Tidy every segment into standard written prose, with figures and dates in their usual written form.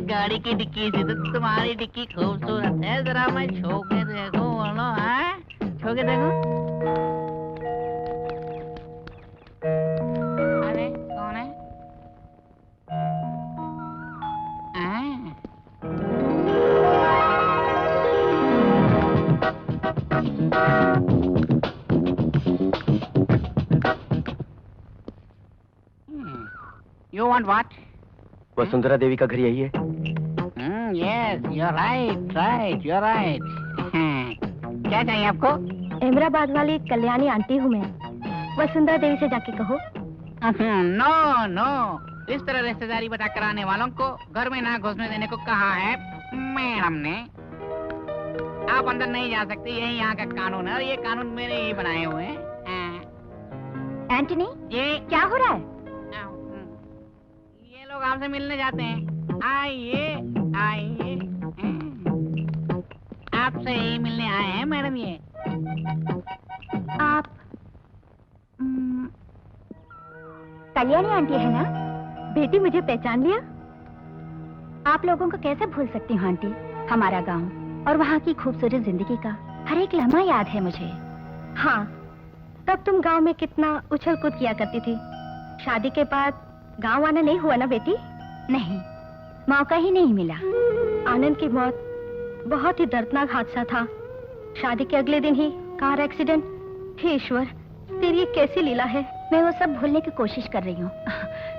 गाड़ी की डिक्की से तो तुम्हारी डिक्की खूबसूरत है, जरा मैं छू के देखो, बोलो हाँ, छू के देखो। अरे कौन है? You want what? वसुंधरा देवी का घर यही है? Yes, you're right, you're right. क्या चाहिए आपको? अहमदाबाद वाली कल्याणी आंटी हूँ मैं। वसुंधरा देवी से जाके कहो। नो, इस तरह रिश्तेदारी बता कराने वालों को घर में ना घुसने देने को कहा है मैडम ने। आप अंदर नहीं जा सकते, यही यहाँ का कानून है और ये कानून मैंने ही बनाए हुए हैं। एंटनी, ये क्या हो रहा है? ये लोग आपसे मिलने जाते हैं। आइए, आपसे ही मिलने आए हैं मैडम ये। आप कल्याणी आंटी है ना? बेटी, मुझे पहचान लिया? आप लोगों को कैसे भूल सकती हूँ आंटी? हमारा गांव और वहाँ की खूबसूरत जिंदगी का हर एक लम्हा याद है मुझे। हाँ, तब तुम गांव में कितना उछल कूद किया करती थी। शादी के बाद गांव आना नहीं हुआ ना बेटी? नहीं, मौका ही नहीं मिला। आनंद की मौत बहुत ही दर्दनाक हादसा था। शादी के अगले दिन ही कार एक्सीडेंट। हे ईश्वर, तेरी ये कैसी लीला है। मैं वो सब भूलने की कोशिश कर रही हूँ।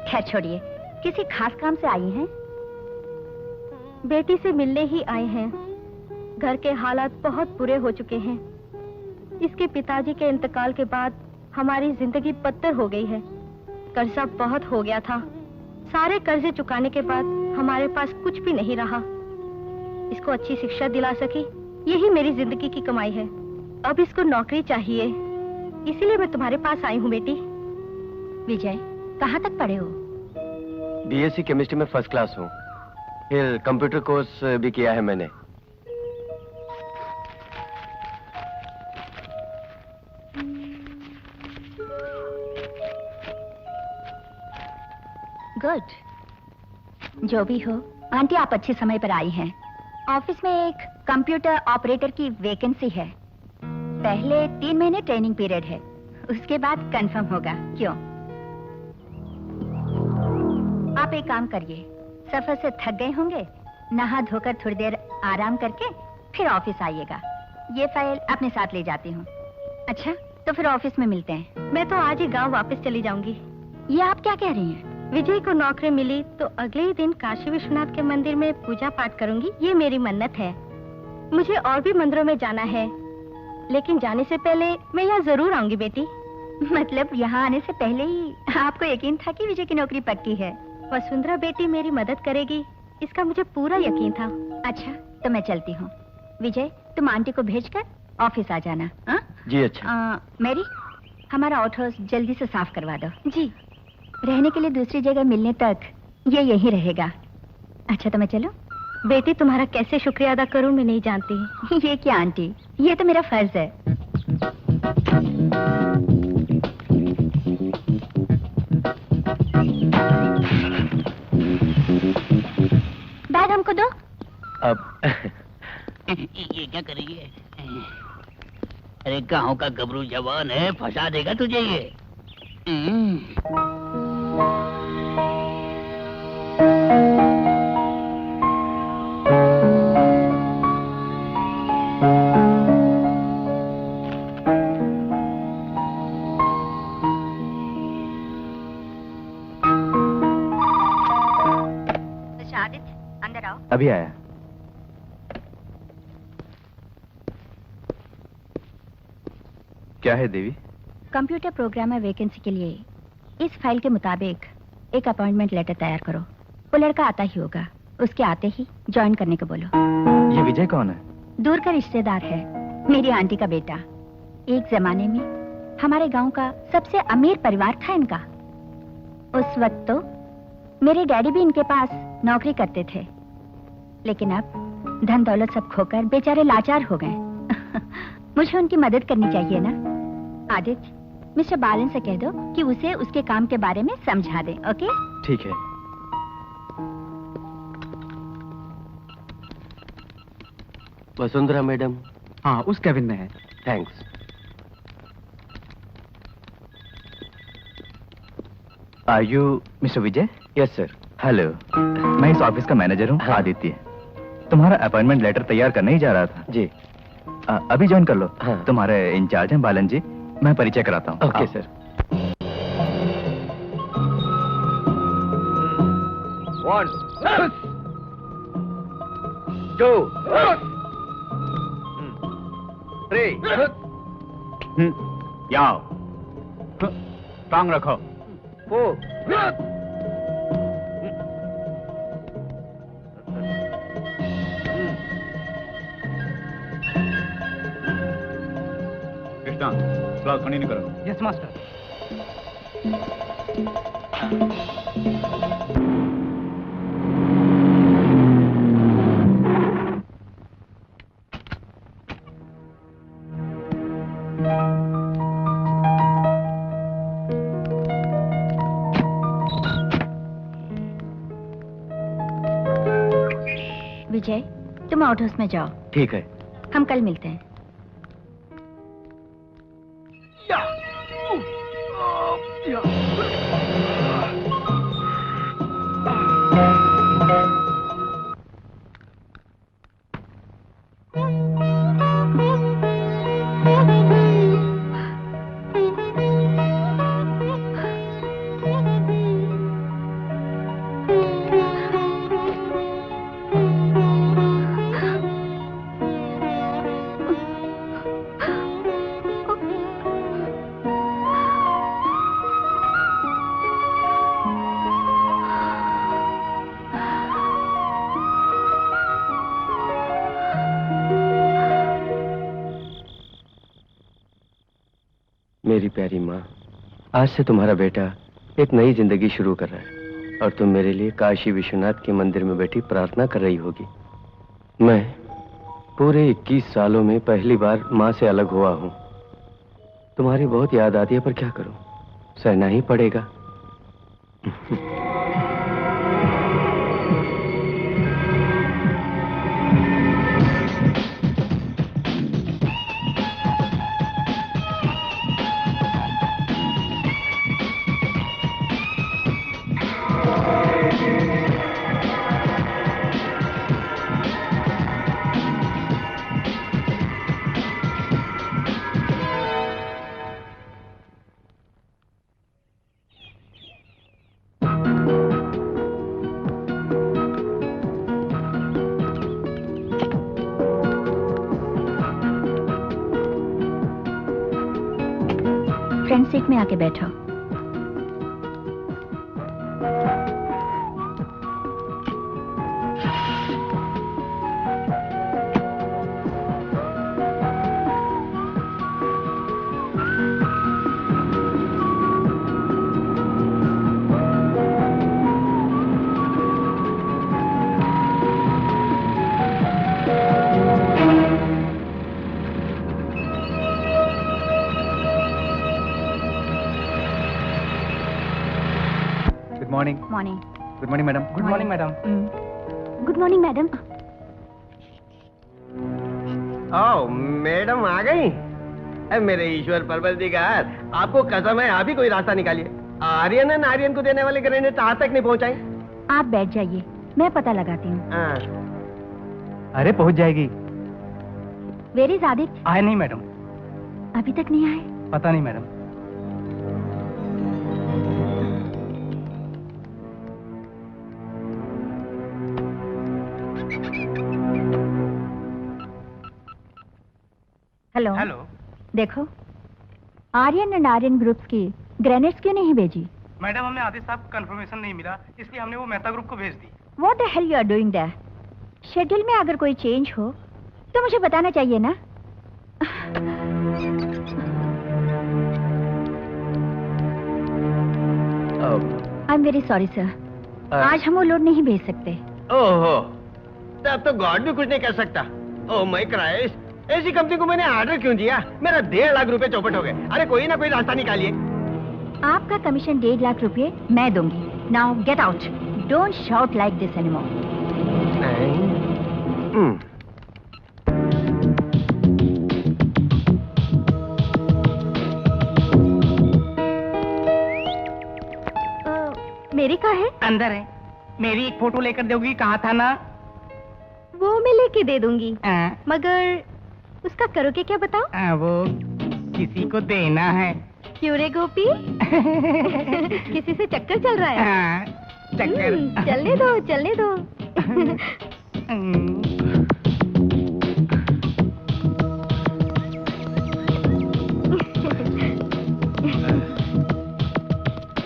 खैर छोड़िए, किसी खास काम से आई हैं? बेटी से मिलने ही आए हैं। घर के हालात बहुत बुरे हो चुके हैं। इसके पिताजी के इंतकाल के बाद हमारी जिंदगी पत्थर हो गई है। कर्जा बहुत हो गया था। सारे कर्जे चुकाने के बाद हमारे पास कुछ भी नहीं रहा। इसको अच्छी शिक्षा दिला सकी, यही मेरी जिंदगी की कमाई है। अब इसको नौकरी चाहिए, इसीलिए मैं तुम्हारे पास आई हूँ बेटी। विजय, कहाँ तक पढ़े हो? बीएससी केमिस्ट्री में फर्स्ट क्लास हूँ। फिर कंप्यूटर कोर्स भी किया है मैंने। गुड। जो भी हो, आंटी आप अच्छे समय पर आई हैं। ऑफिस में एक कंप्यूटर ऑपरेटर की वैकेंसी है। पहले 3 महीने ट्रेनिंग पीरियड है, उसके बाद कंफर्म होगा। क्यों? आप एक काम करिए, सफर से थक गए होंगे, नहा धोकर थोड़ी देर आराम करके फिर ऑफिस आइएगा। ये फाइल अपने साथ ले जाती हूँ। अच्छा, तो फिर ऑफिस में मिलते हैं। मैं तो आज ही गांव वापस चली जाऊंगी। ये आप क्या कह रही हैं? विजय को नौकरी मिली तो अगले ही दिन काशी विश्वनाथ के मंदिर में पूजा पाठ करूंगी, ये मेरी मन्नत है। मुझे और भी मंदिरों में जाना है, लेकिन जाने से पहले मैं यहाँ जरूर आऊंगी बेटी। मतलब यहाँ आने से पहले ही आपको यकीन था कि विजय की नौकरी पक्की है? वसुंधरा बेटी मेरी मदद करेगी, इसका मुझे पूरा यकीन था। अच्छा, तो मैं चलती हूँ। विजय, तुम आंटी को भेजकर ऑफिस आ जाना। जी अच्छा। मैरी, हमारा आउट हाउस जल्दी से साफ करवा दो। जी। रहने के लिए दूसरी जगह मिलने तक ये यहीं रहेगा। अच्छा, तो मैं चलूं? बेटी, तुम्हारा कैसे शुक्रिया अदा करूं मैं नहीं जानती। ये क्या आंटी, ये तो मेरा फर्ज है। बैग हमको दो। अब ये क्या करेगी? अरे गाँव का गबरू जवान है, फंसा देगा तुझे ये। अंदर आओ। अभी आया। क्या है देवी? कंप्यूटर प्रोग्रामर वैकेंसी के लिए इस फाइल के मुताबिक एक अपॉइंटमेंट लेटर तैयार करो। वो लड़का आता ही होगा, उसके आते ही ज्वाइन करने को बोलो। ये विजय कौन है? दूर का रिश्तेदार है, मेरी आंटी का बेटा। एक जमाने में हमारे गांव का सबसे अमीर परिवार था इनका। उस वक्त तो मेरे डैडी भी इनके पास नौकरी करते थे, लेकिन अब धन दौलत सब खोकर बेचारे लाचार हो गए। मुझे उनकी मदद करनी चाहिए ना। आदित्य, मिस्टर बालन से कह दो कि उसे उसके काम के बारे में समझा दे। ओके? ठीक है। वसुंधरा मैडम? हाँ, उस कैबिन में है। Thanks. Are you mister Vijay? Yes sir. Hello, मैं इस ऑफिस का मैनेजर हूँ, हाँ। आदित्य। तुम्हारा अपॉइंटमेंट लेटर तैयार करने ही जा रहा था। जी। अभी ज्वाइन कर लो। हाँ। तुम्हारे इंचार्ज हैं बालन जी, मैं परिचय कराता हूँ। Okay sir. 1 2 3 याओ, टांग रखो। 4 कृष्णा, क्लास कंटिन्यू करो। Yes master. विजय, तुम आउट हाउस में जाओ। ठीक है। हम कल मिलते हैं। मेरी प्यारी माँ, आज से तुम्हारा बेटा एक नई जिंदगी शुरू कर रहा है और तुम मेरे लिए काशी विश्वनाथ के मंदिर में बैठी प्रार्थना कर रही होगी। मैं पूरे 21 सालों में पहली बार माँ से अलग हुआ हूँ। तुम्हारी बहुत याद आती है, पर क्या करूं, सहना ही पड़ेगा। फ्रंट सीट में आके बैठो। Morning. Morning. Good morning madam. Good morning madam. Good morning madam. आओ, मैडम आ गई। मेरे ईश्वर परवरदिगार, आपको कसम है, आप ही कोई रास्ता निकालिए। आर्यन एंड आर्यन को देने वाले ग्रेनेड आज तक नहीं पहुंचाई। आप बैठ जाइए, मैं पता लगाती हूँ। अरे पहुंच जाएगी। Where is Aditya? आए नहीं मैडम। अभी तक नहीं आए? पता नहीं मैडम। हेलो। हेलो। देखो, आर्यन एंड आर्यन ग्रुप्स की ग्रेनेड्स क्यों नहीं भेजी? मैडम, हमें आदित्य साहब कंफर्मेशन नहीं मिला, इसलिए हमने वो मेहता ग्रुप को भेज दी। What the hell you are doing there? Schedule में अगर कोई चेंज हो तो मुझे बताना चाहिए ना। I am very sorry sir, आज हम वो लोड नहीं भेज सकते। ओहो, तब तो गॉड भी कुछ नहीं कर सकता। ओह माय क्राइस्ट, ऐसी कंपनी को मैंने ऑर्डर क्यों दिया? मेरा 1.5 लाख रुपए चौपट हो गए। अरे कोई ना कोई रास्ता निकालिए। आपका कमीशन 1.5 लाख रुपए मैं दूंगी। Now get out, don't shout like this anymore. मेरी कहाँ है? अंदर है। मेरी एक फोटो लेकर दोगी, कहा था ना? वो मैं लेके दे दूंगी, हाँ। मगर उसका करोगे क्या बताओ? वो किसी को देना है। क्यों रे गोपी? किसी से चक्कर चल रहा है? हाँ, चक्कर। चलने दो, चलने दो।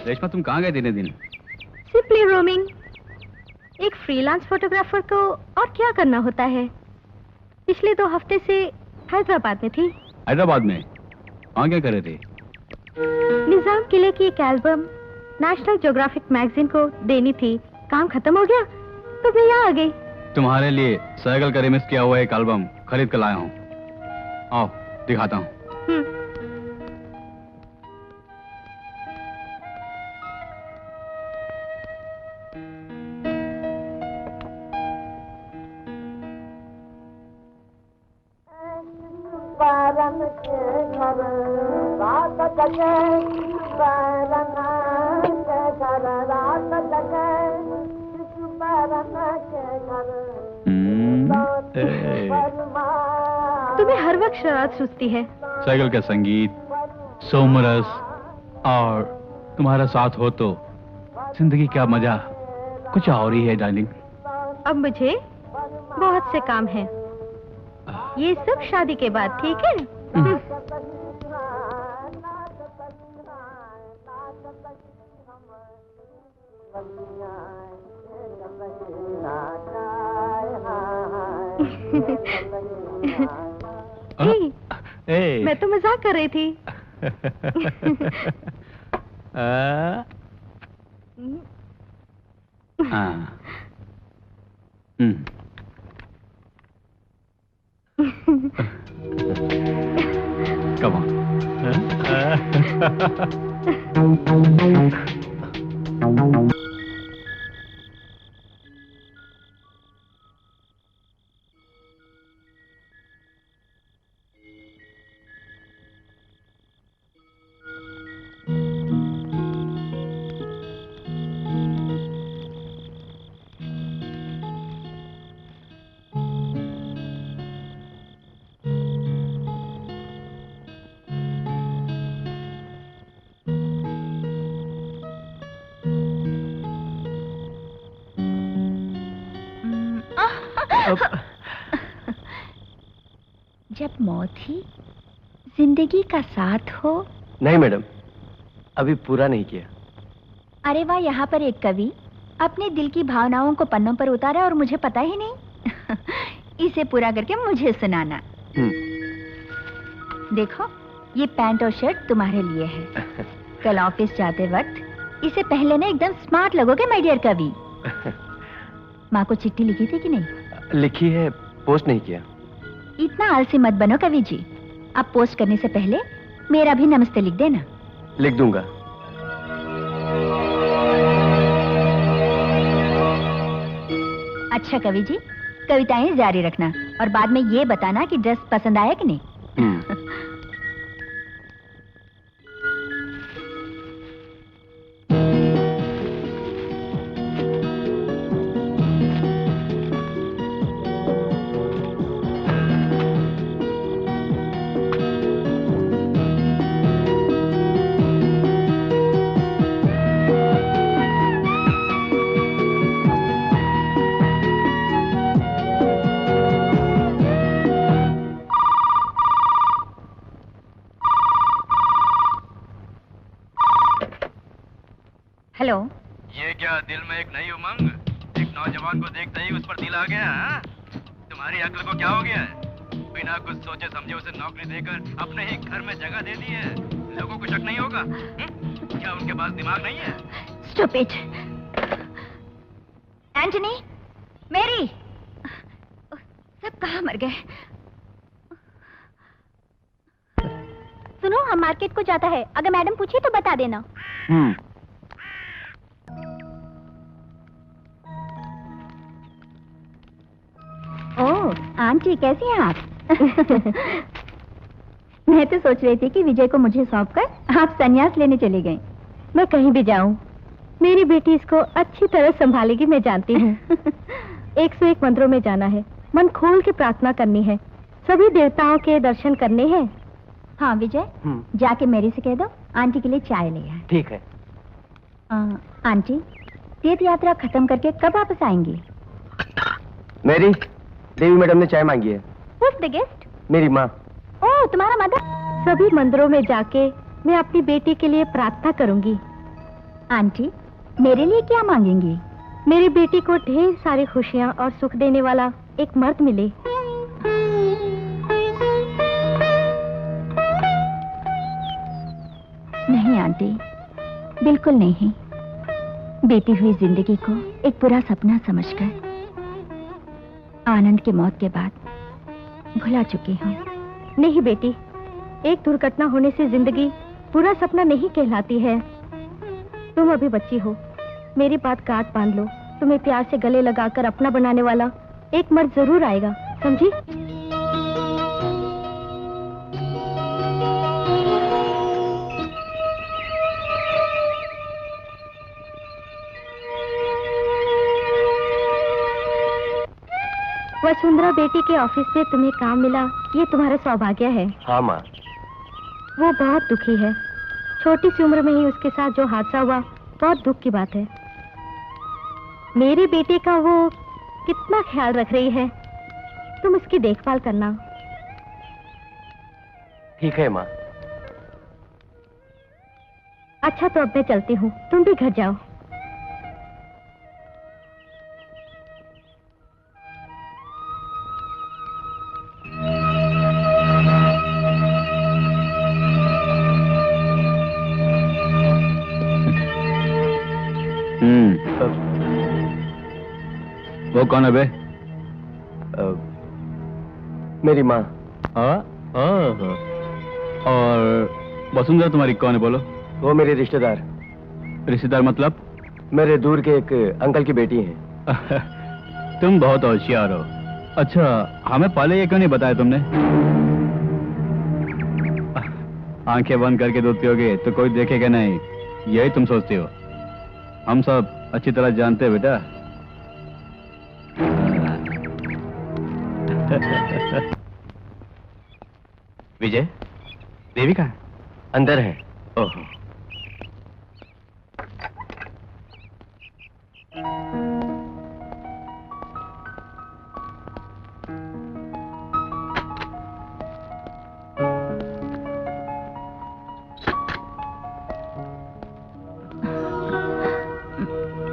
रेशमा, तुम कहाँ गए दिन? Simply roaming. एक फ्रीलांस फोटोग्राफर को और क्या करना होता है? पिछले 2 हफ्ते से हैदराबाद में थी। हैदराबाद में? वहाँ क्या कर रहे थे? निजाम किले की एक एल्बम नेशनल ज्योग्राफिक मैगजीन को देनी थी। काम खत्म हो गया तो मैं यहाँ आ गई। तुम्हारे लिए साइकिल का रिमिक्स किया हुआ एक एल्बम खरीद कर लाया हूँ। आओ दिखाता हूँ। तुम्हें हर वक्त शरारत सुस्ती है। साइकिल का संगीत, सोमरस और तुम्हारा साथ हो तो जिंदगी का मजा कुछ और ही है डार्लिंग। अब मुझे बहुत से काम है, ये सब शादी के बाद, ठीक है? मैं तो मजाक कर रही थी। Come on. जब मौत ही जिंदगी का साथ हो। नहीं मैडम, अभी पूरा नहीं किया। अरे वाह, यहाँ पर एक कवि अपने दिल की भावनाओं को पन्नों पर उतारा और मुझे पता ही नहीं। इसे पूरा करके मुझे सुनाना। देखो, ये पैंट और शर्ट तुम्हारे लिए है। कल ऑफिस जाते वक्त इसे पहले ना एकदम स्मार्ट लगोगे माय डियर कवि। माँ को चिट्ठी लिखी थी कि नहीं? लिखी है, पोस्ट नहीं किया। इतना आलसी मत बनो कवि जी। अब पोस्ट करने से पहले मेरा भी नमस्ते लिख देना। लिख दूंगा। अच्छा कवि जी, कविताएं जारी रखना और बाद में ये बताना कि ड्रेस पसंद आया कि नहीं। हेलो। ये क्या दिल में एक नई उमंग, एक नौजवान को देखते ही उस पर दिल आ गया? हाँ? तुम्हारी अक्ल को क्या हो गया है? बिना कुछ सोचे समझे उसे नौकरी देकर अपने ही घर में जगह दे दी है। लोगों को शक नहीं होगा? क्या उनके पास दिमाग नहीं है? Stupid. एंटनी, मेरी, सब कहाँ मर गए? सुनो, हम मार्केट को जाता है। अगर मैडम पूछे तो बता देना। ओह, आंटी कैसी हैं आप? मैं तो सोच रही थी कि विजय को मुझे सौंपकर आप संन्यास लेने चले गए। मैं कहीं भी जाऊं, मेरी बेटी इसको अच्छी तरह संभालेगी, मैं जानती हूँ। 101 मंदिरों में जाना है, मन खोल के प्रार्थना करनी है, सभी देवताओं के दर्शन करने हैं। हाँ विजय, जाके मेरी से कह दो आंटी के लिए चाय ले आए। ठीक है। आंटी, तीर्थ यात्रा खत्म करके कब वापस आएंगी? मेरी देवी मैडम ने चाय मांगी है। Who's the guest? मेरी माँ। ओह, तुम्हारा मदर? सभी मंदिरों में जाके मैं अपनी बेटी के लिए प्रार्थना करूंगी। आंटी, मेरे लिए क्या मांगेंगी? मेरी बेटी को ढेर सारी खुशियाँ और सुख देने वाला एक मर्द मिले। नहीं आंटी, बिल्कुल नहीं। बीती हुई जिंदगी को एक बुरा सपना समझकर आनंद की मौत के बाद भुला चुकी हूँ। नहीं बेटी, एक दुर्घटना होने से जिंदगी बुरा सपना नहीं कहलाती है। तुम अभी बच्ची हो, मेरी बात गांठ बांध लो। तुम्हें प्यार से गले लगाकर अपना बनाने वाला एक मर्द जरूर आएगा, समझी? वसुंधरा बेटी के ऑफिस में तुम्हें काम मिला, ये तुम्हारा सौभाग्य है। हाँ माँ। वो बहुत दुखी है। छोटी सी उम्र में ही उसके साथ जो हादसा हुआ, बहुत दुख की बात है। मेरी बेटी का वो कितना ख्याल रख रही है, तुम उसकी देखभाल करना। ठीक है माँ। अच्छा तो अब मैं चलती हूँ, तुम भी घर जाओ। वो कौन है बे? मेरी माँ। हाँ। और वसुंधरा तुम्हारी कौन है बोलो? वो मेरे रिश्तेदार। रिश्तेदार मतलब? मेरे दूर के एक अंकल की बेटी हैं। तुम बहुत होशियार हो। अच्छा, हमें पहले ये क्यों नहीं बताया तुमने? आंखें बंद करके दूध पियोगे तो कोई देखेगा नहीं, यही तुम सोचते हो। हम सब अच्छी तरह जानते हैं बेटा। विजय, देवी कहाँ? अंदर है। ओहो।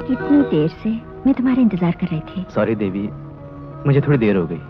कितनी देर से मैं तुम्हारा इंतजार कर रही थी। सॉरी देवी, मुझे थोड़ी देर हो गई।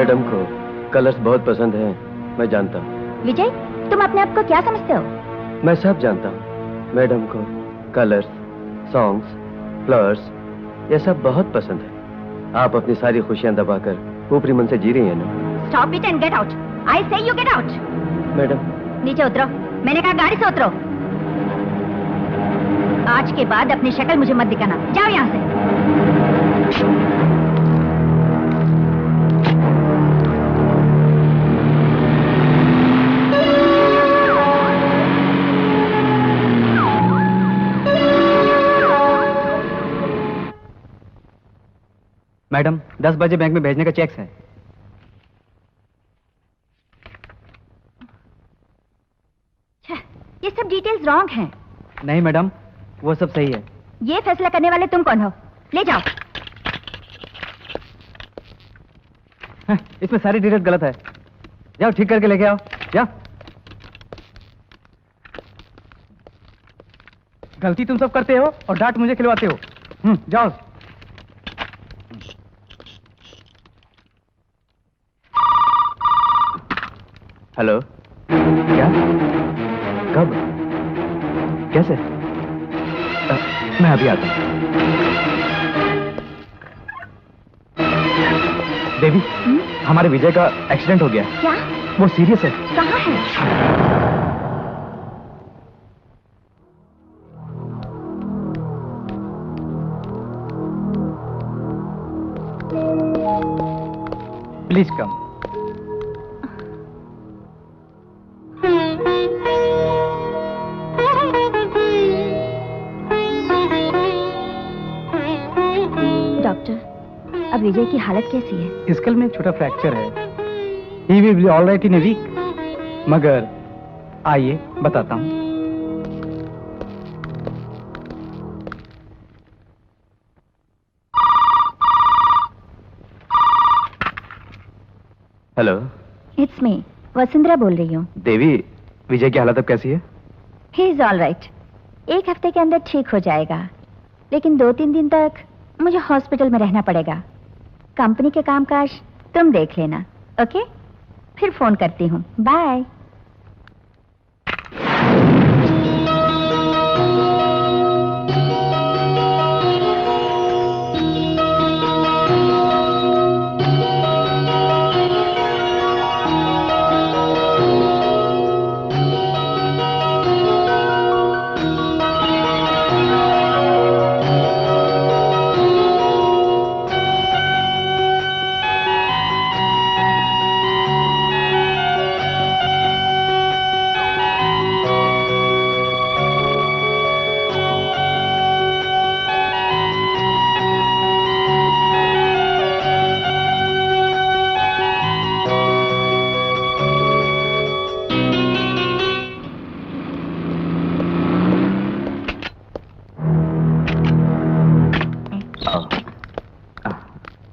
मैडम को कलर्स बहुत पसंद हैं, मैं जानता हूँ। विजय, तुम अपने आप को क्या समझते हो? मैं सब जानता हूँ। मैडम को कलर्स, सॉन्ग्स, फ्लावर्स ये सब बहुत पसंद है। आप अपनी सारी खुशियाँ दबाकर ऊपरी मन से जी रही हैं ना? Stop it and get out. I say you get out. Madam, नीचे उतरो। मैंने कहा गाड़ी से उतरो। आज के बाद अपनी शक्ल मुझे मत दिखाना। जाओ यहाँ से। मैडम 10 बजे बैंक में भेजने का चेक है। ये सब डिटेल्स रॉन्ग हैं। नहीं मैडम, वो सब सही है। ये फैसला करने वाले तुम कौन हो? ले जाओ। इसमें सारी डिटेल्स गलत है। जाओ ठीक करके लेके आओ। जाओ। गलती तुम सब करते हो और डांट मुझे खिलवाते हो। जाओ। हेलो। क्या? कब? कैसे? मैं अभी आता हूँ। देवी, हमारे विजय का एक्सीडेंट हो गया। क्या? वो सीरियस है। कहाँ है? Please come. अब विजय की हालत कैसी है? स्कल में छोटा फ्रैक्चर है। He will be all right in a week. मगर आइए बताता हूँ। हेलो। इट्स मी, वसुंधरा बोल रही हूँ। देवी, विजय की हालत अब कैसी है? He is all right. 1 हफ्ते के अंदर ठीक हो जाएगा, लेकिन 2-3 दिन तक मुझे हॉस्पिटल में रहना पड़ेगा। कंपनी के कामकाज तुम देख लेना, ओके? फिर फोन करती हूँ। बाय।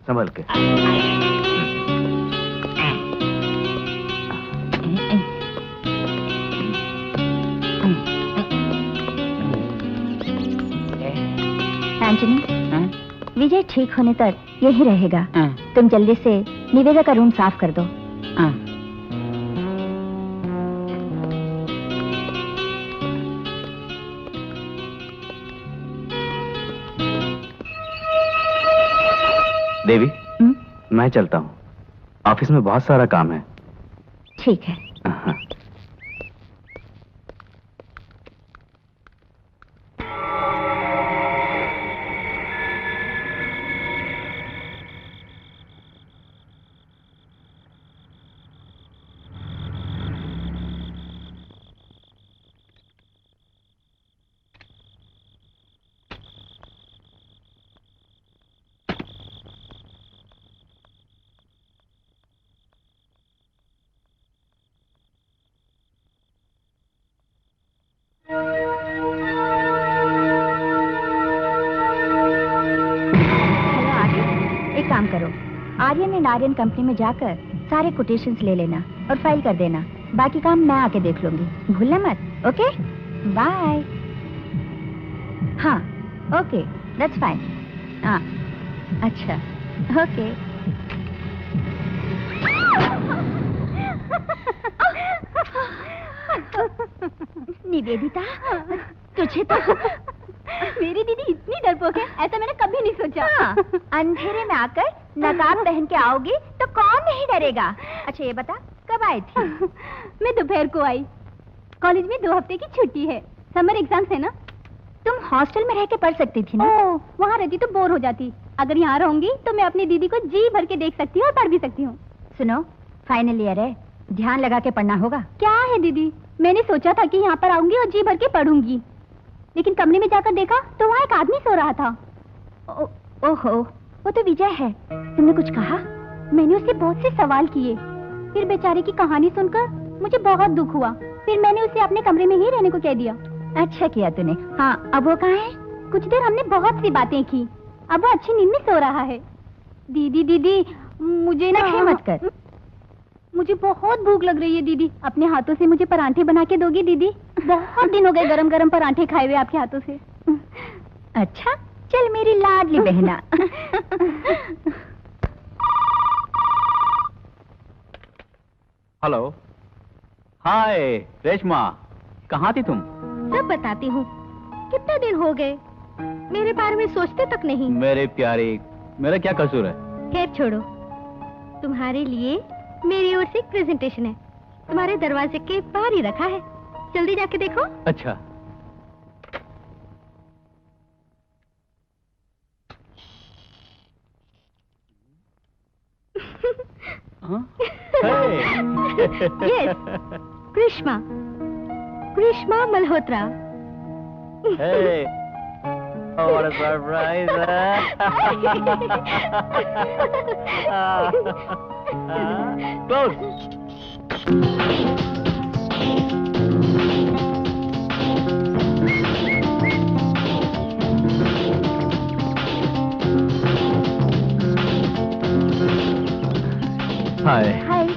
संभल के। एंटनी, विजय ठीक होने तक यही रहेगा। तुम जल्दी से निवेदा का रूम साफ कर दो। देवी, मैं चलता हूँ। ऑफिस में बहुत सारा काम है। ठीक है। आर्यन एंड आर्यन कंपनी में जाकर सारे कोटेशंस ले लेना और फाइल कर देना। बाकी काम मैं आके देख लूंगी, भूलना मत। Okay, bye. हाँ, ओके, दैट्स फाइन। हाँ, अच्छा, ओके। निवेदिता, तुझे तो मेरी दीदी इतनी डरपोक है, ऐसा मैंने कभी नहीं सोचा। हाँ, अंधेरे में आकर नकाब पहन के आओगी तो कौन नहीं डरेगा। अच्छा ये बता, कब आई थी? मैं दोपहर को आई। कॉलेज में 2 हफ्ते की छुट्टी है, समर एग्जाम्स है ना। तुम हॉस्टल में रह के पढ़ सकती थी ना। वहाँ रहती तो बोर हो जाती। अगर यहाँ रहूंगी तो मैं अपनी दीदी को जी भर के देख सकती हूँ और पढ़ भी सकती हूँ। सुनो, फाइनल ईयर है, ध्यान लगा के पढ़ना होगा। क्या है दीदी, मैंने सोचा था कि यहाँ पर आऊंगी और जी भर के पढ़ूंगी, लेकिन कमरे में जाकर देखा तो वहाँ एक आदमी सो रहा था। ओहो, वो तो विजय है। तुमने कुछ कहा? मैंने उससे बहुत से सवाल किए, फिर बेचारे की कहानी सुनकर मुझे बहुत दुख हुआ। फिर मैंने उसे अपने कमरे में ही रहने को कह दिया। अच्छा किया तूने। हाँ, अब वो कहाँ है? कुछ देर हमने बहुत सी बातें की, अब वो अच्छी नींद में सो रहा है। दीदी दीदी, मुझे ना मत कर। मुझे बहुत भूख लग रही है दीदी, अपने हाथों से मुझे परांठे बना के दोगी दीदी? बहुत दिन हो गए गरम गरम परांठे खाए हुए आपके हाथों से। अच्छा, चल मेरी लाडली बहना। हेलो, हाय रेशमा, कहाँ थी तुम? सब बताती हूँ। कितने दिन हो गए, मेरे बारे में सोचते तक नहीं। मेरे प्यारे, मेरा क्या कसूर है? खैर छोड़ो, तुम्हारे लिए मेरी ओर से एक प्रेजेंटेशन है, तुम्हारे दरवाजे के बाहर ही रखा है, जल्दी जाके देखो। अच्छा। Yes, Krishna, Krishna Malhotra. Hey, oh, what a surprise! Close. हाय। हाय।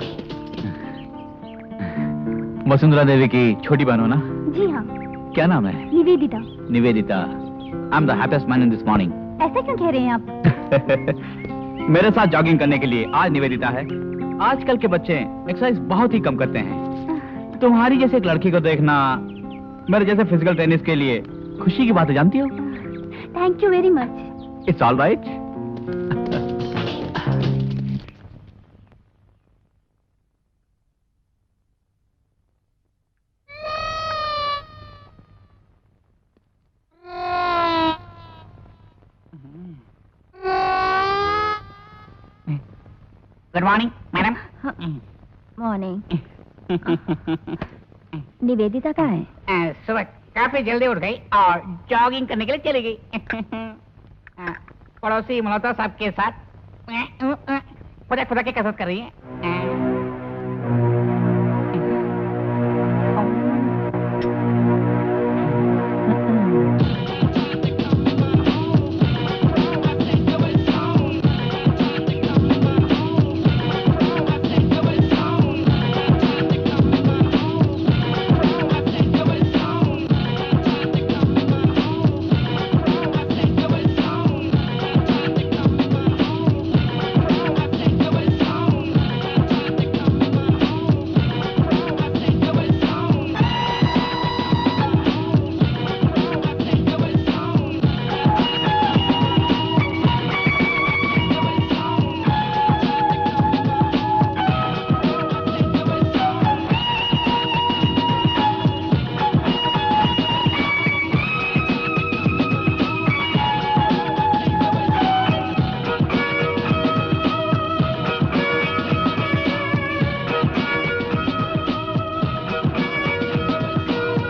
वसुंधरा देवी की छोटी बहन हो ना? जी हाँ। क्या नाम है? Nivedita. Nivedita, I am the happiest man in this morning. ऐसा क्यों कह रहे हैं आप? मेरे साथ जॉगिंग करने के लिए आज निवेदिता है। आजकल के बच्चे एक्सरसाइज बहुत ही कम करते हैं। तुम्हारी जैसे एक लड़की को देखना मेरे जैसे फिजिकल टेनिस के लिए खुशी की बात है, जानती हो? Thank you very much. It's all right. Good morning madam. Morning. Nivedita कहाँ है? सुबह काफी जल्दी उठ गई और जॉगिंग करने के लिए चली गई। पड़ोसी मल्होत्रा साहब के साथ खुदा खुदा की कसरत कर रही है।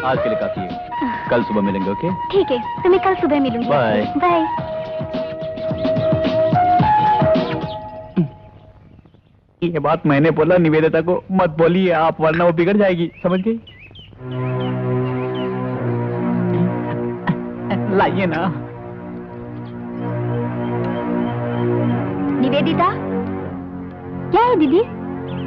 आज के लिए काफी है, कल सुबह मिलेंगे। ओके ठीक है, तो मैं कल सुबह मिलूंगी। Bye bye. ये बात मैंने बोला निवेदिता को मत बोलिए आप, वरना वो बिगड़ जाएगी, समझ गई? लाइए ना। निवेदिता, क्या है दीदी?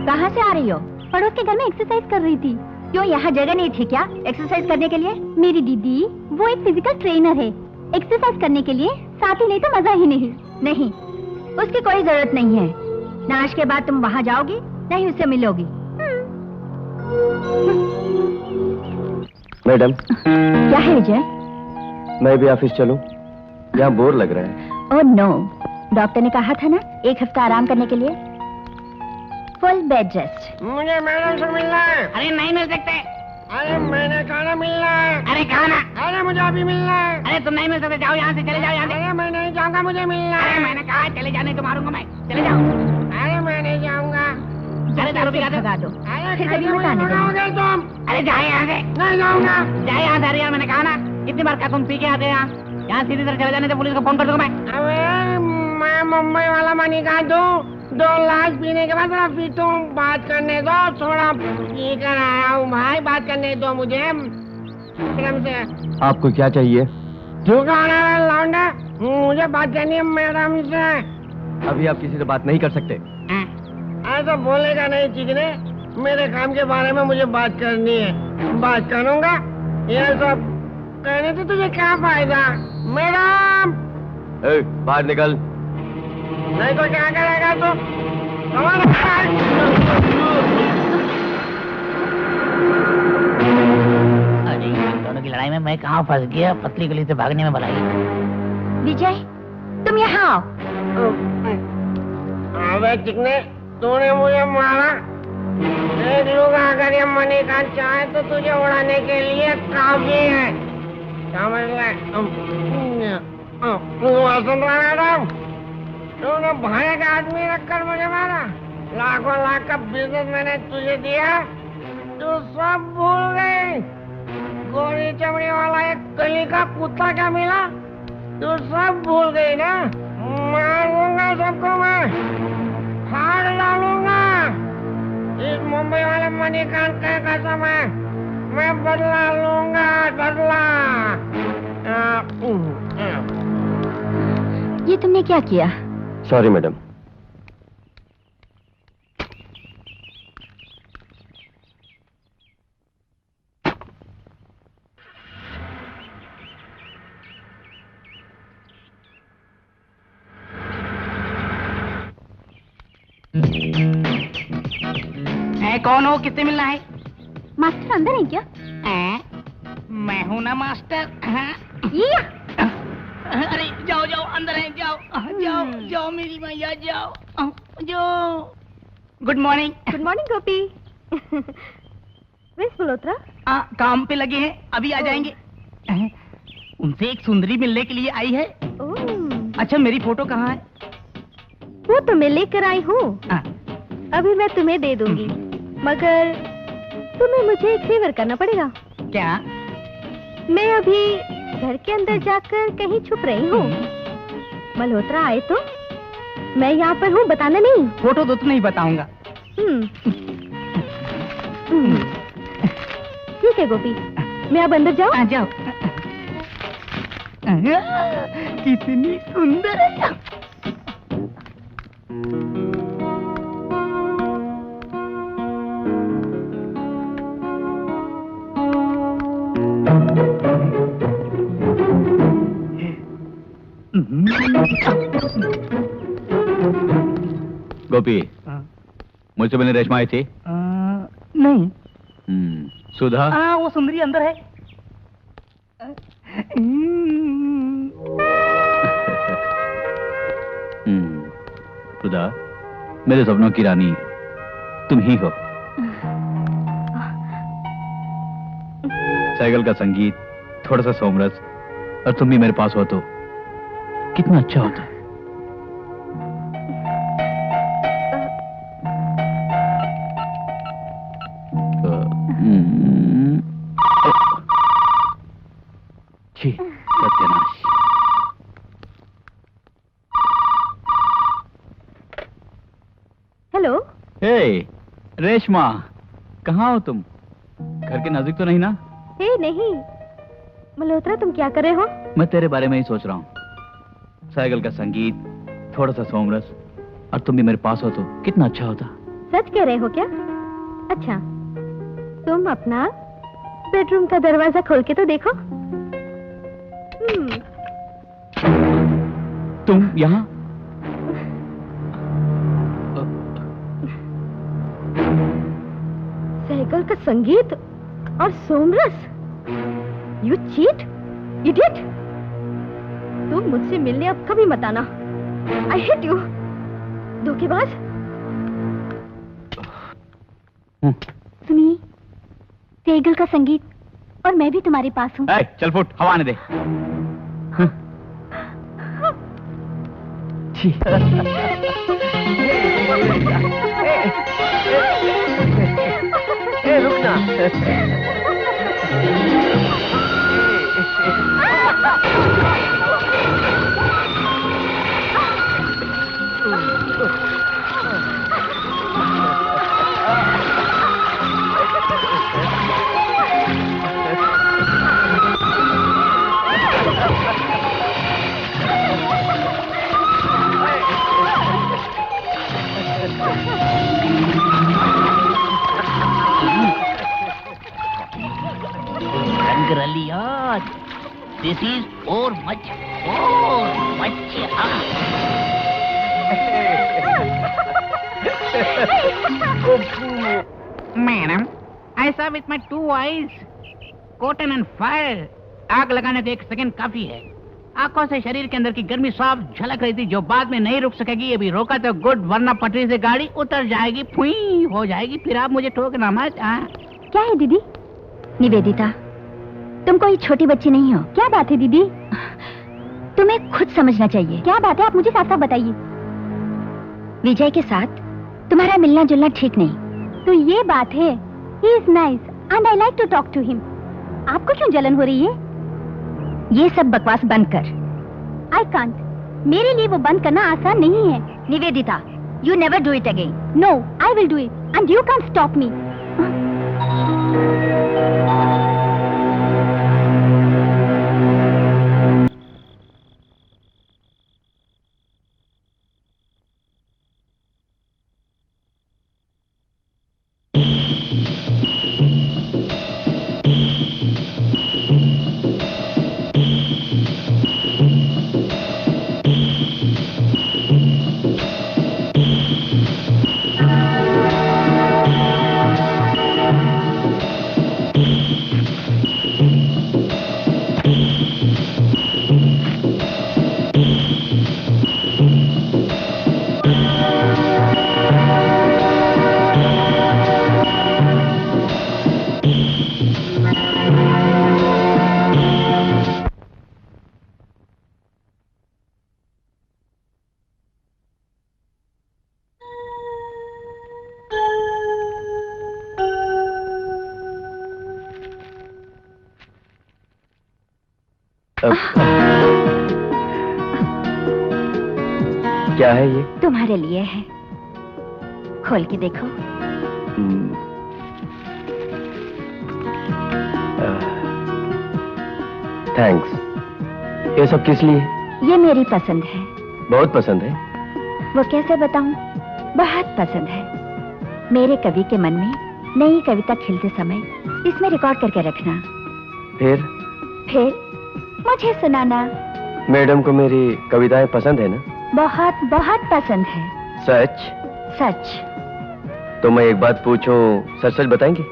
कहाँ से आ रही हो? पड़ोस के घर में एक्सरसाइज कर रही थी। क्यों, यहाँ जगह नहीं थी क्या एक्सरसाइज करने के लिए? मेरी दीदी वो एक फिजिकल ट्रेनर है, एक्सरसाइज करने के लिए साथ ही नहीं तो मजा ही नहीं। नहीं, उसकी कोई जरूरत नहीं है। ना आज के बाद तुम वहाँ जाओगी, ना ही उससे मिलोगी। मैडम, क्या है विजय? मैं भी ऑफिस चलूं? यहाँ बोर लग रहा है। ओह नो, डॉक्टर ने कहा था ना 1 हफ्ता आराम करने के लिए। Full bed rest. मुझे मैडम से मिलना है। अरे नहीं मिल सकते। अरे मैंने खाना मिलना है। अरे खाना। अरे मुझे अभी मिलना है। अरे तुम नहीं मिल सकते, जाओ यहाँ से, चले जाओ यहाँ से। अरे मैं नहीं जाऊंगा, मुझे मिलना अरे है। मैंने कहा चले जाने तो मारूंगा मैं, चले जाओ। अरे मैं नहीं जाऊंगा। अरे दारू पिला दो। भगा दो। अरे फिर कैसे कभी मत मुझे आने देना। भगाओगे तुम? अरे जाए यहाँ से, नहीं जाऊंगा। जाए यहाँ से। अरे यार मैंने कहा ना, इतनी बार का तुम पी के आते यहाँ, यहाँ सीधी तरह चले जाने से पुलिस को फोन कर दूंगा मैं। अबे मैं मुंबई वाला मनी का दूं। 2 लाख पीने के बाद थोड़ा पीता हूँ, बात करने दो। थोड़ा पी कर आया हूँ भाई, बात करने दो मुझे। मैडम से आपको क्या चाहिए? तू कौन है लौंडा? मुझे बात करनी है मैडम से। अभी आप किसी से बात नहीं कर सकते। ऐसा बोलेगा नहीं चिकने। मेरे काम के बारे में मुझे बात करनी है, बात करूंगा। ये सब कहने से तुझे क्या फायदा? मैडम बाहर निकल। नहीं तो क्या करेगा तू? अरे इन दोनों की लड़ाई में मैं कहाँ फंस गया, पतली गली से भागने में भलाई। विजय, तुम यहाँ आओ। अबे चिकने, तूने मुझे मारा। देख लूंगा, अगर ये मनी का चाहे तो तुझे उड़ाने के लिए काफी है, समझ ले। सुन रहा मैडम, तूने भाई का आदमी रखकर मुझे मारा। लाखों लाख का बिजनेस मैंने तुझे दिया, तू सब भूल गई। गोरी चमड़ी वाला एक गली का कुत्ता क्या मिला, तू सब भूल गई ना। मारूंगा सबको मैं, फाड़ डालूंगा। इस मुंबई वाले मणिकांत का कसम है, मैं बदला लूंगा, बदला। ये तुमने क्या किया? Sorry madam. कौन हो, किससे मिलना है? मास्टर अंदर है क्या? मैं हूँ ना मास्टर। ये अरे जाओ जाओ, अंदर है, जाओ जाओ जाओ मेरी मैया, जाओ जाओ। Good morning. गुड मॉर्निंग गोपी। मिस मल्होत्रा? काम पे लगे हैं, अभी आ जाएंगे। उनसे एक सुंदरी मिलने के लिए आई है। अच्छा मेरी फोटो कहाँ है? वो तो मैं लेकर आई हूँ, अभी मैं तुम्हें दे दूंगी, मगर तुम्हें मुझे एक फेवर करना पड़ेगा। क्या? मैं अभी घर के अंदर जाकर कहीं छुप रही हूँ। मल्होत्रा आए तो मैं यहाँ पर हूँ, बताना नहीं। फोटो दो तो नहीं बताऊंगा। ठीक है गोपी, मैं अब अंदर जाऊँ? आ जाओ। कितनी सुंदर है। गोपी, मुझसे मिलने रेशमा आई थी? नहीं। सुधा? वो सुंदरी अंदर है। सुधा, मेरे सपनों की रानी तुम ही हो। साइकिल का संगीत, थोड़ा सा सोमरस, और तुम भी मेरे पास हो तो कितना अच्छा होता। सत्यानाश। हेलो। हे रेशमा, कहाँ हो तुम? घर के नजदीक तो नहीं ना? हे नहीं। मल्होत्रा, तुम क्या कर रहे हो? मैं तेरे बारे में ही सोच रहा हूँ। साइकिल का संगीत, थोड़ा सा सोमरस, और तुम भी मेरे पास हो तो कितना अच्छा होता। सच कह रहे हो क्या? अच्छा, तुम अपना बेडरूम का दरवाजा खोल के तो देखो। तुम यहाँ? साइकिल का संगीत और सोमरस, यू चीट इडियट। तुम मुझसे मिलने अब कभी मत आना। आई हेट यू धोखेबाज। सुनिए, तेगल का संगीत और मैं भी तुम्हारे पास हूँ। चल फुट, हवा आने दे। रुकना। Rangraliat. This is or much. Madam, I saw with my 2 eyes. Cotton and fire. आग लगाने को 1 सेकंड काफी है। आंखों से शरीर के अंदर की गर्मी साफ झलक रही थी, जो बाद में नहीं रुक सकेगी। अभी रोका तो गुड, वरना पटरी से गाड़ी उतर जाएगी, फुई हो जाएगी। फिर आप मुझे ठोकना मत। क्या है दीदी? निवेदिता, तुम कोई छोटी बच्ची नहीं हो। क्या बात है दीदी? तुम्हें खुद समझना चाहिए। क्या बात है, आप मुझे साफ साफ बताइए। विजय के साथ तुम्हारा मिलना जुलना ठीक नहीं। तो ये बात है। He is nice and I like to talk to him. आपको क्यों जलन हो रही है? ये सब बकवास बंद कर। I can't. मेरे लिए वो बंद करना आसान नहीं है। Nivedita, you never do it again. No, I will do it and you can't stop me. क्या है ये? तुम्हारे लिए है, खोल के देखो। थैंक्स। ये सब किस लिए? ये मेरी पसंद है। बहुत पसंद है? वो कैसे बताऊं? बहुत पसंद है। मेरे कवि के मन में नई कविता खिलते समय इसमें रिकॉर्ड करके रखना। फिर मुझे सुनाना। मैडम को मेरी कविताएं पसंद है ना? बहुत बहुत पसंद है। सच? सच। तो मैं एक बात पूछूं, सच सच बताएंगे?